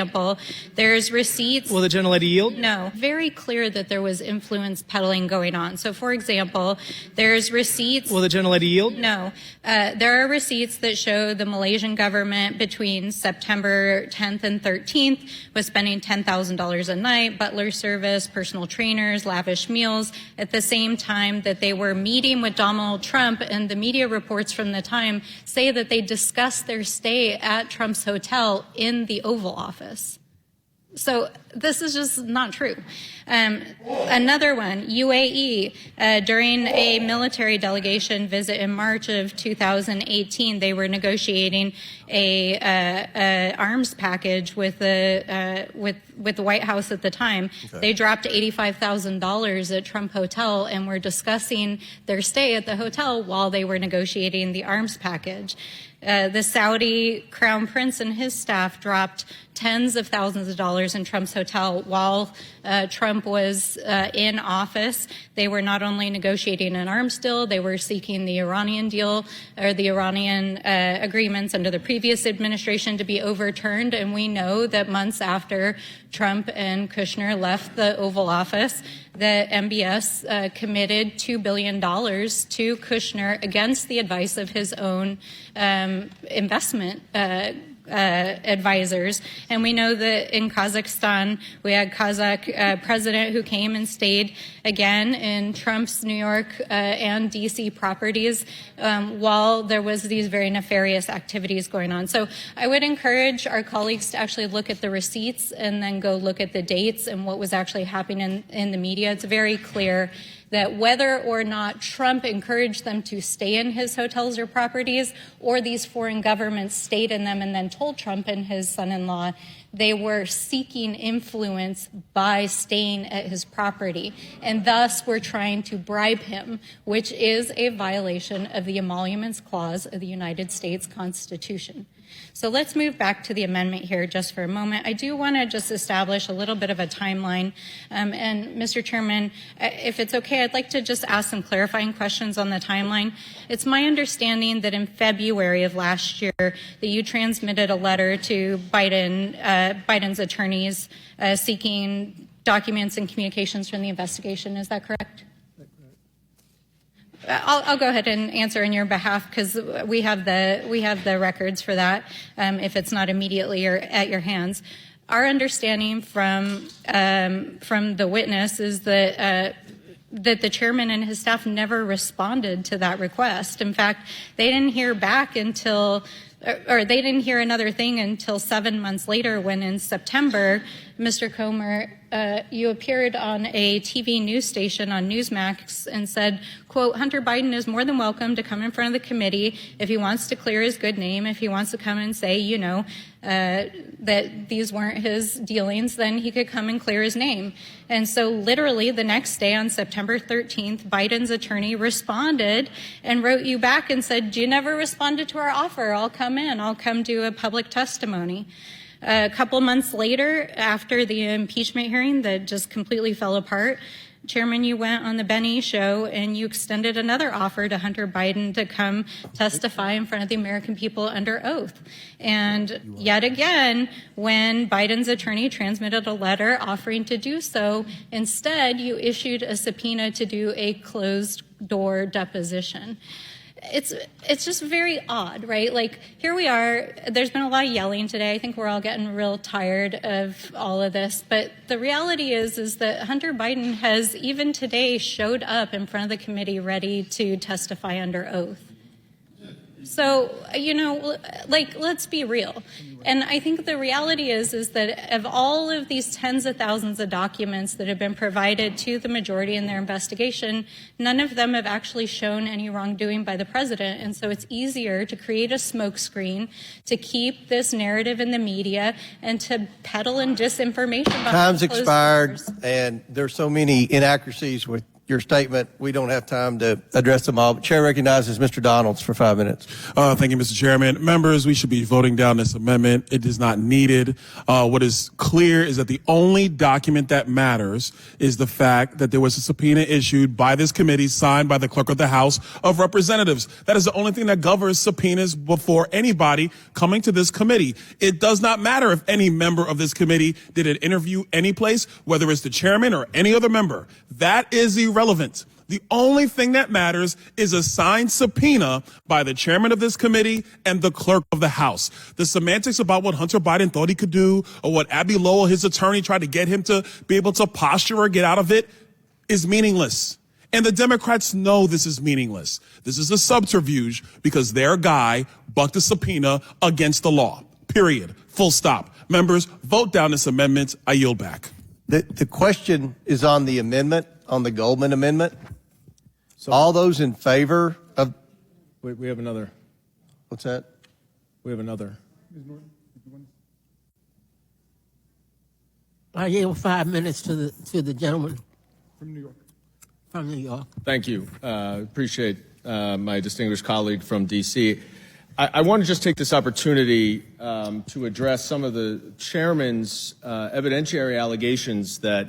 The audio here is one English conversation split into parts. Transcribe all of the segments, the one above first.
example, there's receipts. Will the gentlelady yield? No. Very clear that there was influence peddling going on. So, for example, there's receipts. Will the gentlelady yield? No. There are receipts that show the Malaysian government between September 10th and 13th was spending $10,000 a night, butler service, personal trainers, lavish meals, at the same time that they were meeting with Donald Trump, and the media reports from the time say that they discussed their stay at Trump's hotel in the Oval Office. So this is just not true. Another one, UAE, during a military delegation visit in March of 2018, they were negotiating a arms package with the White House at the time. Okay. They dropped $85,000 at Trump Hotel and were discussing their stay at the hotel while they were negotiating the arms package. The Saudi Crown Prince and his staff dropped tens of thousands of dollars in Trump's hotel while Trump was in office. They were not only negotiating an arms deal, they were seeking the Iranian deal or the Iranian agreements under the previous administration to be overturned. And we know that months after Trump and Kushner left the Oval Office, the MBS committed $2 billion to Kushner against the advice of his own investment advisors. And we know that in Kazakhstan, we had Kazakh president who came and stayed again in Trump's New York and D.C. properties while there was these very nefarious activities going on. So I would encourage our colleagues to actually look at the receipts and then go look at the dates and what was actually happening in the media. It's very clear that whether or not Trump encouraged them to stay in his hotels or properties, or these foreign governments stayed in them and then told Trump and his son-in-law, they were seeking influence by staying at his property, and thus were trying to bribe him, which is a violation of the Emoluments Clause of the United States Constitution. So let's move back to the amendment here just for a moment. I do want to just establish a little bit of a timeline. And Mr. Chairman, if it's okay, I'd like to just ask some clarifying questions on the timeline. It's my understanding that in February of last year that you transmitted a letter to Biden's attorneys seeking documents and communications from the investigation. Is that correct? I'll go ahead and answer on your behalf because we have the records for that. If it's not immediately or at your hands, our understanding from the witness is that the chairman and his staff never responded to that request. In fact, they didn't hear back until. Or they didn't hear another thing until 7 months later when in September, Mr. Comer, you appeared on a TV news station on Newsmax and said, quote, Hunter Biden is more than welcome to come in front of the committee if he wants to clear his good name, if he wants to come and say, you know, that these weren't his dealings, then he could come and clear his name. And so literally the next day on September 13th, Biden's attorney responded and wrote you back and said, you never responded to our offer. I'll come in. I'll come do a public testimony. A couple months later, after the impeachment hearing that just completely fell apart, Chairman, you went on the Benny show and you extended another offer to Hunter Biden to come testify in front of the American people under oath. And yet again, when Biden's attorney transmitted a letter offering to do so, instead you issued a subpoena to do a closed door deposition. It's just very odd, right? Like, here we are. There's been a lot of yelling today. I think we're all getting real tired of all of this. But the reality is that Hunter Biden has even today showed up in front of the committee ready to testify under oath. So, you know, like, let's be real. And I think the reality is that of all of these tens of thousands of documents that have been provided to the majority in their investigation, none of them have actually shown any wrongdoing by the president. And so it's easier to create a smokescreen, to keep this narrative in the media, and to peddle in disinformation. Time's expired, and there's so many inaccuracies with your statement. We don't have time to address them all. But Chair recognizes Mr. Donalds for 5 minutes. Thank you, Mr. Chairman. Members, we should be voting down this amendment. It is not needed. What is clear is that the only document that matters is the fact that there was a subpoena issued by this committee signed by the clerk of the House of Representatives. That is the only thing that governs subpoenas before anybody coming to this committee. It does not matter if any member of this committee did an interview any place, whether it's the chairman or any other member. That is irrelevant. The only thing that matters is a signed subpoena by the chairman of this committee and the clerk of the House. The semantics about what Hunter Biden thought he could do or what Abby Lowell, his attorney, tried to get him to be able to posture or get out of it is meaningless. And the Democrats know this is meaningless. This is a subterfuge because their guy bucked a subpoena against the law. Period. Full stop. Members, vote down this amendment. I yield back. The question is on the amendment, on the Goldman amendment. So all those in favor of... Wait, we have another. What's that? We have another. I yield 5 minutes to the gentleman from New York. From New York. Thank you. Appreciate my distinguished colleague from D.C. I want to just take this opportunity to address some of the chairman's evidentiary allegations that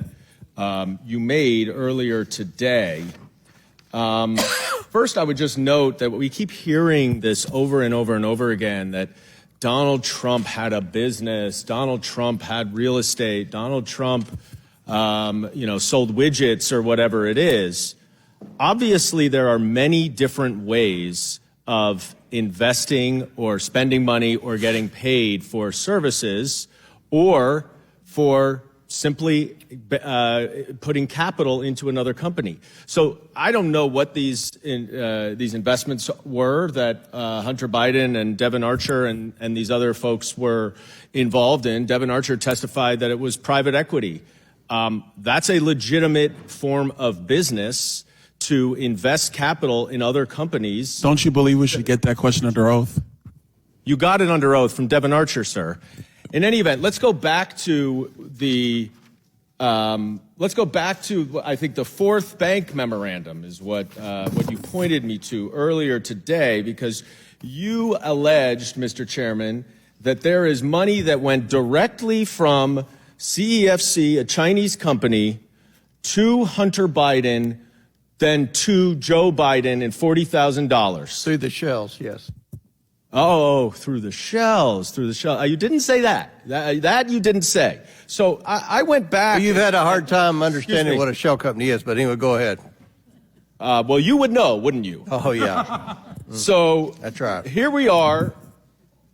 you made earlier today. First, I would just note that we keep hearing this over and over and over again, that Donald Trump had a business, Donald Trump had real estate, Donald Trump, sold widgets or whatever it is. Obviously, there are many different ways of investing or spending money or getting paid for services or for simply putting capital into another company. So I don't know what these investments were that Hunter Biden and Devon Archer and these other folks were involved in. Devon Archer testified that it was private equity. That's a legitimate form of business to invest capital in other companies. Don't you believe we should get that question under oath? You got it under oath from Devon Archer, sir. In any event, let's go back to I think the fourth bank memorandum is what you pointed me to earlier today, because you alleged, Mr. Chairman, that there is money that went directly from CEFC, a Chinese company, to Hunter Biden, then to Joe Biden, and $40,000. Through the shells, yes. Oh, through the shells. You didn't say that. That you didn't say. So I went back. Well, you've had a hard time understanding what a shell company is, but anyway, go ahead. Well, you would know, wouldn't you? Oh, yeah. So that's right. Here we are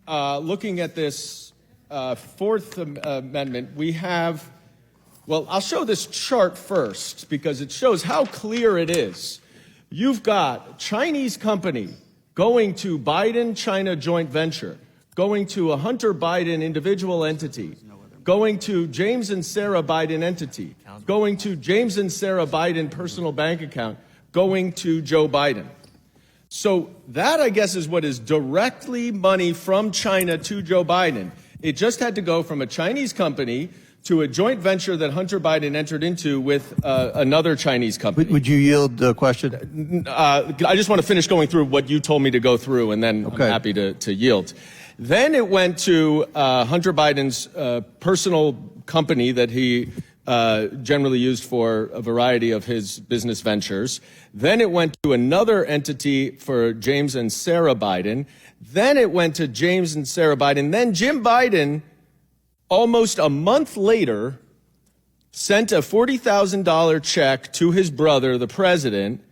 looking at this Fourth Amendment. We have, well, I'll show this chart first because it shows how clear it is. You've got a Chinese company going to Biden-China joint venture, going to a Hunter Biden individual entity, going to James and Sarah Biden entity, going to James and Sarah Biden personal bank account, going to Joe Biden. So that, I guess, is what is directly money from China to Joe Biden. It just had to go from a Chinese company to a joint venture that Hunter Biden entered into with another Chinese company. Would you yield the question? I just want to finish going through what you told me to go through, and then I'm happy to yield. Then it went to Hunter Biden's personal company that he generally used for a variety of his business ventures. Then it went to another entity for James and Sarah Biden. Then it went to James and Sarah Biden. Then Jim Biden, almost a month later, sent a $40,000 check to his brother, the president,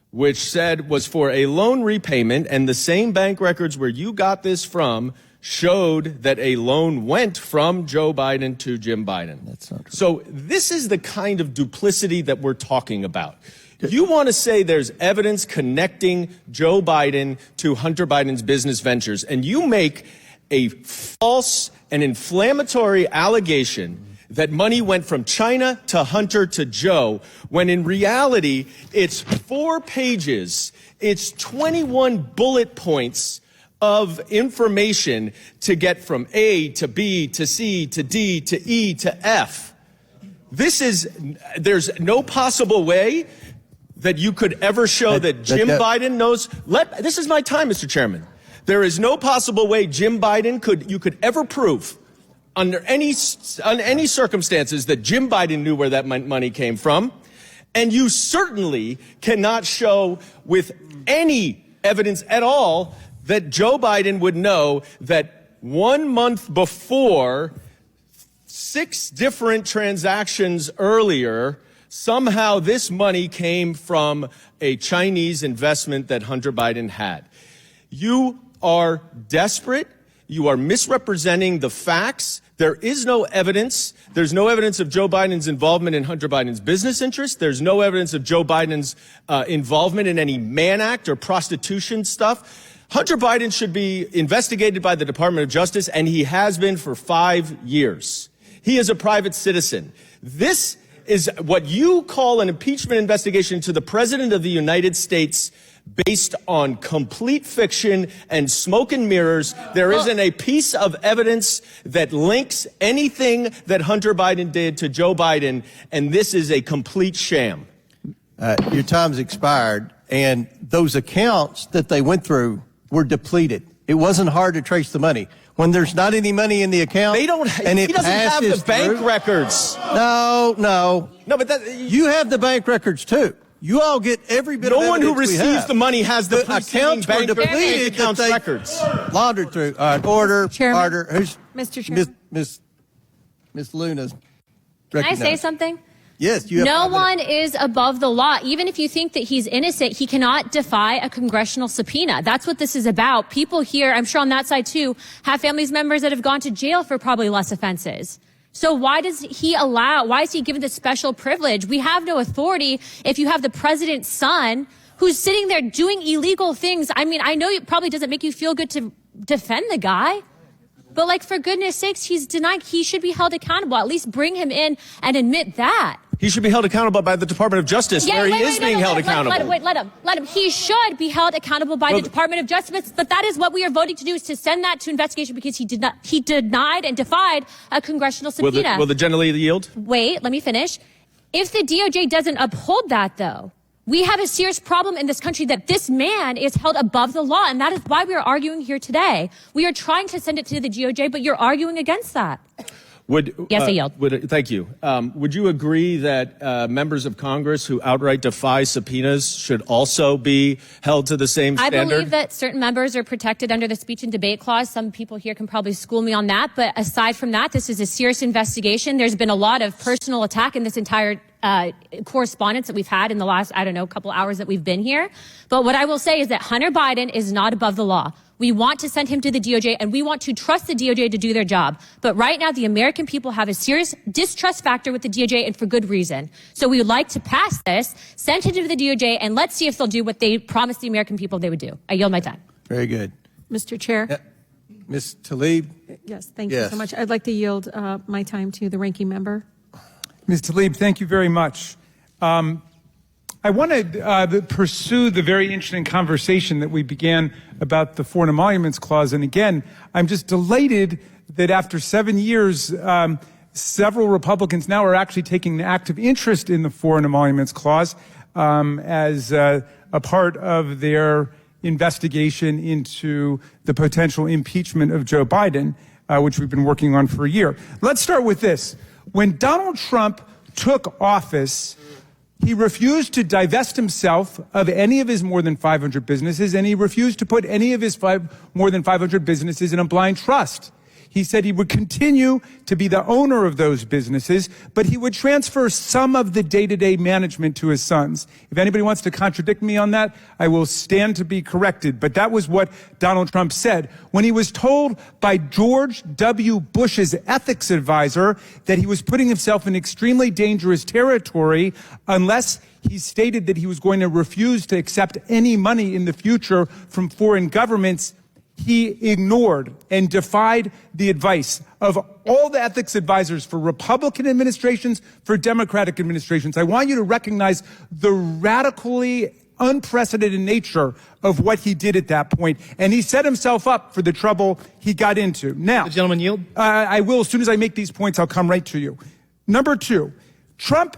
which said was for a loan repayment, and the same bank records where you got this from showed that a loan went from Joe Biden to Jim Biden. That's not true. So this is the kind of duplicity that we're talking about. You want to say there's evidence connecting Joe Biden to Hunter Biden's business ventures, and you make a false and inflammatory allegation that money went from China to Hunter to Joe, when in reality, it's 4 pages, it's 21 bullet points of information to get from A to B to C to D to E to F. There's no possible way that you could ever show that Jim Biden knows. This is my time, Mr. Chairman. There is no possible way Jim Biden you could ever prove under any circumstances that Jim Biden knew where that money came from. And you certainly cannot show with any evidence at all that Joe Biden would know that 1 month before, 6 different transactions earlier, somehow this money came from a Chinese investment that Hunter Biden had. You are desperate. You are misrepresenting the facts. There is no evidence. There's no evidence of Joe Biden's involvement in Hunter Biden's business interests. There's no evidence of Joe Biden's involvement in any Mann Act or prostitution stuff. Hunter Biden should be investigated by the Department of Justice, and he has been for 5 years. He is a private citizen. This is what you call an impeachment investigation to the President of the United States based on complete fiction and smoke and mirrors. There isn't a piece of evidence that links anything that Hunter Biden did to Joe Biden, and this is a complete sham. Your time's expired, and those accounts that they went through were depleted. It wasn't hard to trace the money. When there's not any money in the account, They don't. and it He doesn't have the passes bank through- records. No. No, but You have the bank records too. You all get every bit of no one who evidence we receives have. the money has the preceding accounts were bank depleted accounts that they records. laundered through. Order. Chairman. Order. Who's Mr. Chairman. Miss Luna's Can I say recognized. something? Yes, you have No 5 minutes. one is above the law. Even if you think that he's innocent, he cannot defy a congressional subpoena. That's what this is about. People here, I'm sure on that side too, have families members that have gone to jail for probably less offenses. So why is he given this special privilege? We have no authority if you have the president's son who's sitting there doing illegal things. I mean, I know it probably doesn't make you feel good to defend the guy. But like, for goodness sakes, he should be held accountable. At least bring him in and admit that. He should be held accountable by the Department of Justice, where he is being held accountable. Let him. He should be held accountable by the Department of Justice. But that is what we are voting to do, is to send that to investigation, because he denied and defied a congressional subpoena. Will the general yield? Wait, let me finish. If the DOJ doesn't uphold that, though, we have a serious problem in this country that this man is held above the law. And that is why we are arguing here today. We are trying to send it to the DOJ, but you're arguing against that. Yes, I yield. Thank you. Would you agree that members of Congress who outright defy subpoenas should also be held to the same standard? I believe that certain members are protected under the speech and debate clause. Some people here can probably school me on that. But aside from that, this is a serious investigation. There's been a lot of personal attack in this entire correspondence that we've had in the last, couple hours that we've been here. But what I will say is that Hunter Biden is not above the law. We want to send him to the DOJ, and we want to trust the DOJ to do their job. But right now, the American people have a serious distrust factor with the DOJ, and for good reason. So we would like to pass this, send it to the DOJ, and let's see if they'll do what they promised the American people they would do. I yield my time. Very good. Mr. Chair. Ms. Tlaib? Yes, thank you so much. I'd like to yield my time to the ranking member. Ms. Tlaib, thank you very much. I want to pursue the very interesting conversation that we began about the Foreign Emoluments Clause. And again, I'm just delighted that after 7 years, several Republicans now are actually taking an active interest in the Foreign Emoluments Clause as a part of their investigation into the potential impeachment of Joe Biden, which we've been working on for a year. Let's start with this. When Donald Trump took office, he refused to divest himself of any of his more than 500 businesses, and he refused to put any of his more than 500 businesses in a blind trust. He said he would continue to be the owner of those businesses, but he would transfer some of the day-to-day management to his sons. If anybody wants to contradict me on that, I will stand to be corrected. But that was what Donald Trump said. When he was told by George W. Bush's ethics advisor that he was putting himself in extremely dangerous territory unless he stated that he was going to refuse to accept any money in the future from foreign governments, he ignored and defied the advice of all the ethics advisors for Republican administrations, for Democratic administrations. I want you to recognize the radically unprecedented nature of what he did at that point, and he set himself up for the trouble he got into. Now, the gentleman yield. I will. As soon as I make these points, I'll come right to you. Number two, Trump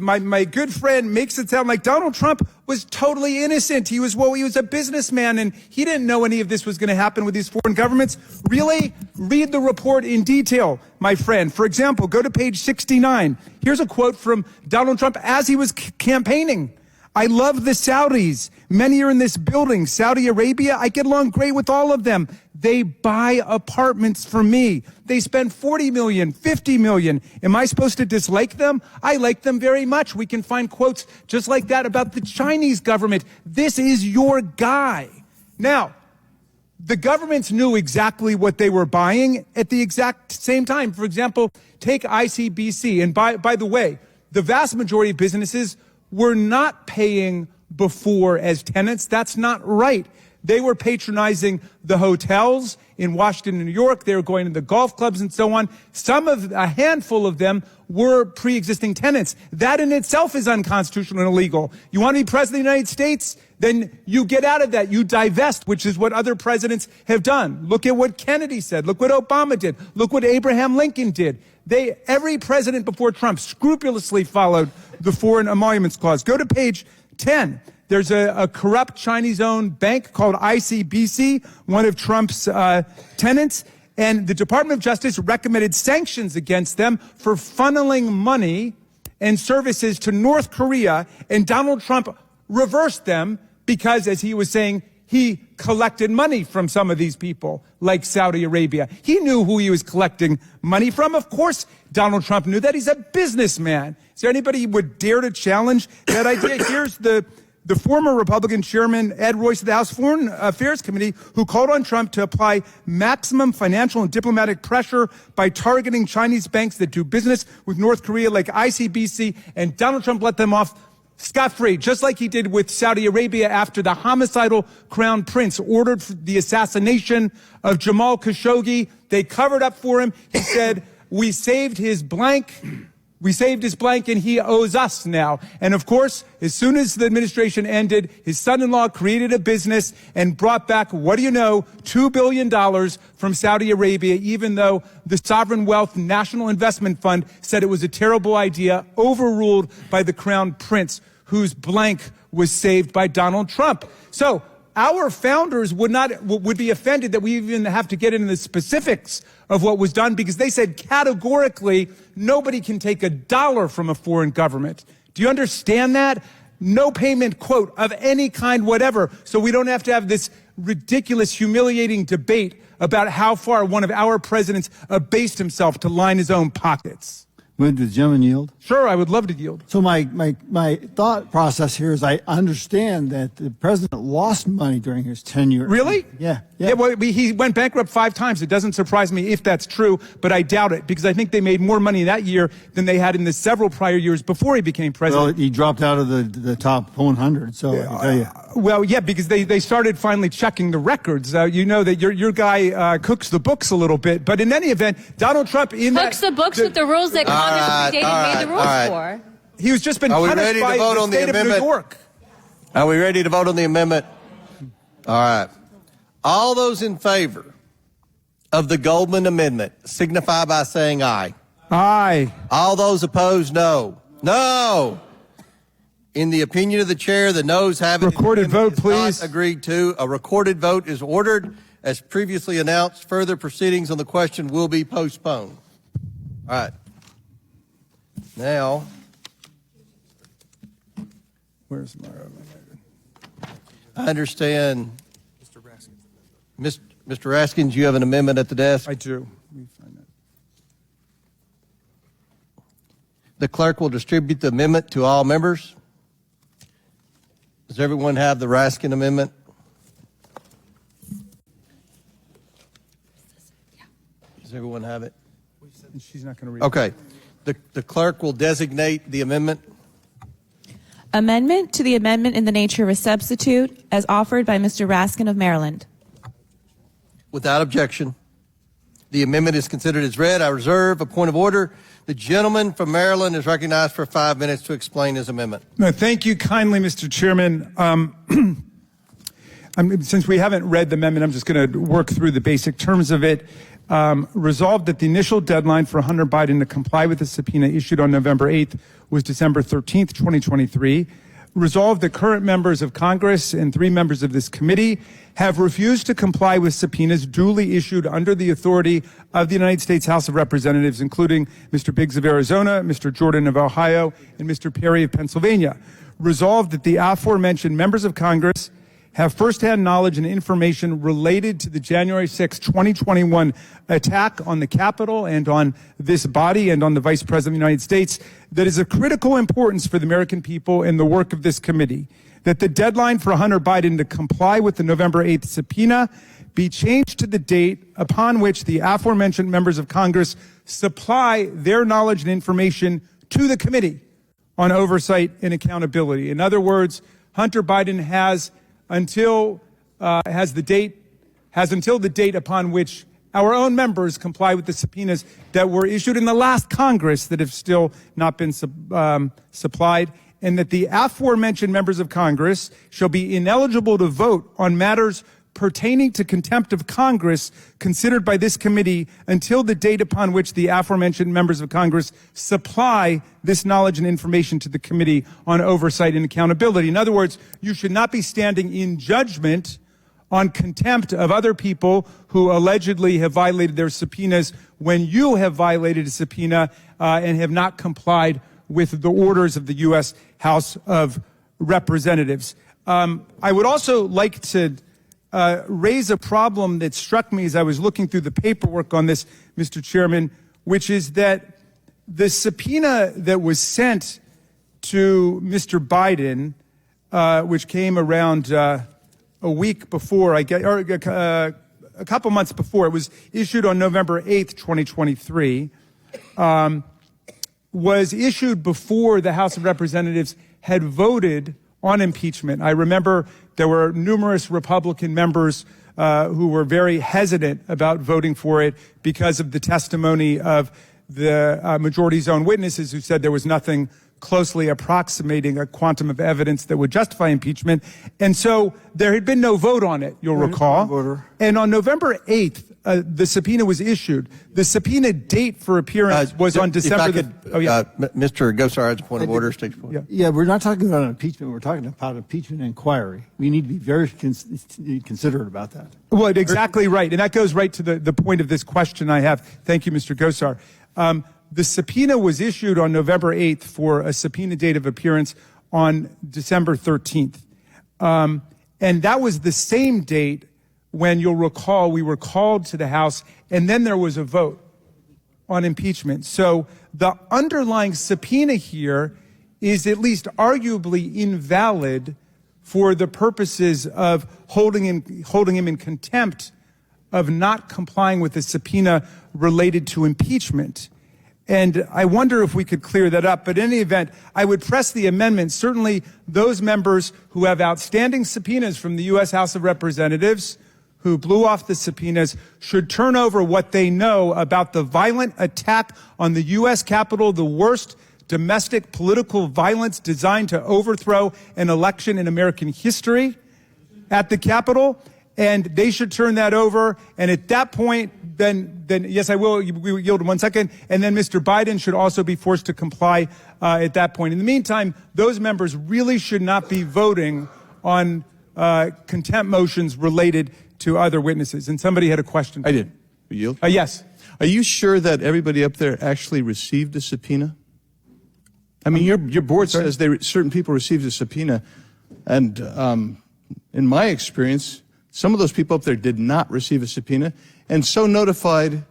My good friend makes it sound like Donald Trump was totally innocent. He was a businessman and he didn't know any of this was going to happen with these foreign governments. Really? Read the report in detail, my friend. For example, go to page 69. Here's a quote from Donald Trump as he was campaigning. I love the Saudis. Many are in this building. Saudi Arabia, I get along great with all of them. They buy apartments for me. They spend $40 million, $50 million. Am I supposed to dislike them? I like them very much. We can find quotes just like that about the Chinese government. This is your guy. Now, the governments knew exactly what they were buying at the exact same time. For example, take ICBC. And by the way, the vast majority of businesses were not paying before as tenants. That's not right. They were patronizing the hotels in Washington and New York. They were going to the golf clubs and so on. A handful of them were pre-existing tenants. That in itself is unconstitutional and illegal. You want to be president of the United States? Then you get out of that. You divest, which is what other presidents have done. Look at what Kennedy said. Look what Obama did. Look what Abraham Lincoln did. Every president before Trump scrupulously followed the Foreign Emoluments Clause. Go to page 10. There's a corrupt Chinese-owned bank called ICBC, one of Trump's tenants, and the Department of Justice recommended sanctions against them for funneling money and services to North Korea, and Donald Trump reversed them because, as he was saying, he collected money from some of these people, like Saudi Arabia. He knew who he was collecting money from. Of course, Donald Trump knew that. He's a businessman. Is there anybody who would dare to challenge that idea? Here's the former Republican chairman, Ed Royce of the House Foreign Affairs Committee, who called on Trump to apply maximum financial and diplomatic pressure by targeting Chinese banks that do business with North Korea, like ICBC, and Donald Trump let them off scot-free, just like he did with Saudi Arabia after the homicidal crown prince ordered the assassination of Jamal Khashoggi. They covered up for him. He said, we saved his blank, and he owes us now. And of course, as soon as the administration ended, his son-in-law created a business and brought back, what do you know, $2 billion from Saudi Arabia, even though the Sovereign Wealth National Investment Fund said it was a terrible idea, overruled by the crown prince, whose blank was saved by Donald Trump. So our founders would be offended that we even have to get into the specifics of what was done, because they said categorically nobody can take $1 from a foreign government. Do you understand that? No payment, quote, of any kind, whatever. So we don't have to have this ridiculous, humiliating debate about how far one of our presidents abased himself to line his own pockets. Would the gentleman yield? Sure, I would love to yield. So my thought process here is I understand that the president lost money during his tenure. Really? Yeah. Well, he went bankrupt 5 times. It doesn't surprise me if that's true, but I doubt it, because I think they made more money that year than they had in the several prior years before he became president. Well, he dropped out of the top 100, so I can tell you. Well, yeah, because they started finally checking the records. You know that your guy cooks the books a little bit, but in any event, Donald Trump cooks the books with the rules that Congress made the rules for. He's just been punished by the state of New York. Are we ready to vote on the amendment? All right. All those in favor of the Goldman amendment signify by saying aye. Aye. All those opposed, no. No. In the opinion of the chair, the noes have it. Recorded vote, please. Not agreed to. A recorded vote is ordered. As previously announced, further proceedings on the question will be postponed. All right. Now, Where's my I understand, Mr. Raskins, you have an amendment at the desk. I do. Let me find that. The clerk will distribute the amendment to all members. Does everyone have the Raskin amendment? Does everyone have it? She's not going to read Okay. The clerk will designate the amendment. Amendment to the amendment in the nature of a substitute as offered by Mr. Raskin of Maryland. Without objection. The amendment is considered as read. I reserve a point of order. The gentleman from Maryland is recognized for 5 minutes to explain his amendment. No, thank you kindly, Mr. Chairman. Since we haven't read the amendment, I'm just going to work through the basic terms of it. Resolved that the initial deadline for Hunter Biden to comply with the subpoena issued on November 8th was December 13th, 2023. Resolved that current members of Congress and 3 members of this committee have refused to comply with subpoenas duly issued under the authority of the United States House of Representatives, including Mr. Biggs of Arizona, Mr. Jordan of Ohio, and Mr. Perry of Pennsylvania. Resolved that the aforementioned members of Congress have firsthand knowledge and information related to the January 6, 2021 attack on the Capitol and on this body and on the Vice President of the United States that is of critical importance for the American people and the work of this committee. That the deadline for Hunter Biden to comply with the November 8th subpoena be changed to the date upon which the aforementioned members of Congress supply their knowledge and information to the Committee on Oversight and Accountability. In other words, Hunter Biden has until the date upon which our own members comply with the subpoenas that were issued in the last Congress that have still not been supplied, and that the aforementioned members of Congress shall be ineligible to vote on matters pertaining to contempt of Congress considered by this committee until the date upon which the aforementioned members of Congress supply this knowledge and information to the Committee on Oversight and Accountability. In other words, you should not be standing in judgment on contempt of other people who allegedly have violated their subpoenas when you have violated a subpoena and have not complied with the orders of the U.S. House of Representatives. I would also like to raise a problem that struck me as I was looking through the paperwork on this, Mr. Chairman, which is that the subpoena that was sent to Mr. Biden, which came around a week before, a couple months before, it was issued on November 8th, 2023, was issued before the House of Representatives had voted on impeachment. I remember there were numerous Republican members who were very hesitant about voting for it because of the testimony of the majority's own witnesses who said there was nothing closely approximating a quantum of evidence that would justify impeachment. And so there had been no vote on it, you'll recall. And on November 8th, the subpoena was issued. The subpoena date for appearance was on December. Mr. Gosar has a point of order. State point. Yeah, we're not talking about an impeachment. We're talking about impeachment inquiry. We need to be very considerate about that. Well, exactly right. And that goes right to the point of this question I have. Thank you, Mr. Gosar. The subpoena was issued on November 8th for a subpoena date of appearance on December 13th. And that was the same date when, you'll recall, we were called to the House, and then there was a vote on impeachment. So the underlying subpoena here is at least arguably invalid for the purposes of holding him in contempt of not complying with the subpoena related to impeachment. And I wonder if we could clear that up. But in any event, I would press the amendment. Certainly those members who have outstanding subpoenas from the U.S. House of Representatives who blew off the subpoenas should turn over what they know about the violent attack on the U.S. Capitol, the worst domestic political violence designed to overthrow an election in American history at the Capitol. And they should turn that over. And at that point, then yes, I will. We will yield in 1 second. And then Mr. Biden should also be forced to comply at that point. In the meantime, those members really should not be voting on contempt motions related to other witnesses. And somebody had a question. I did. You yield? Yes. Are you sure that everybody up there actually received a subpoena? I mean, your board says certain people received a subpoena, and in my experience, some of those people up there did not receive a subpoena, and so notified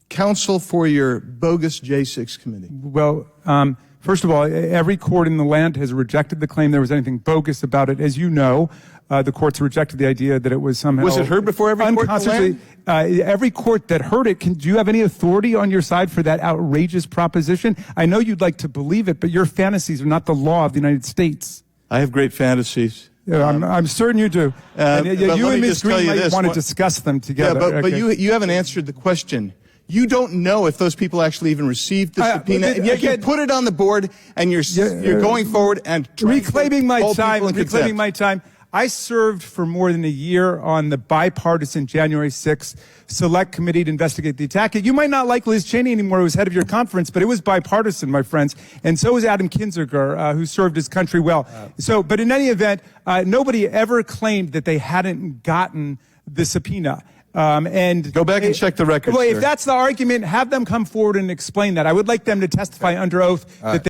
counsel for your bogus J6 committee. Well, first of all, every court in the land has rejected the claim there was anything bogus about it. As you know, the courts rejected the idea that it was somehow... Was it heard before every court in the land? Every court that heard it, do you have any authority on your side for that outrageous proposition? I know you'd like to believe it, but your fantasies are not the law of the United States. I have great fantasies. I'm certain you do. You and Ms. Green might want to discuss them together. Yeah, but you haven't answered the question. You don't know if those people actually even received the subpoena, and yet you put it on the board, and you're going forward and reclaiming my time. I served for more than a year on the bipartisan January 6th Select Committee to investigate the attack. You might not like Liz Cheney anymore, who was head of your conference, but it was bipartisan, my friends. And so was Adam Kinzinger, who served his country well. But in any event, nobody ever claimed that they hadn't gotten the subpoena. And go back and check the records. Well, if that's the argument, have them come forward and explain that. I would like them to testify under oath that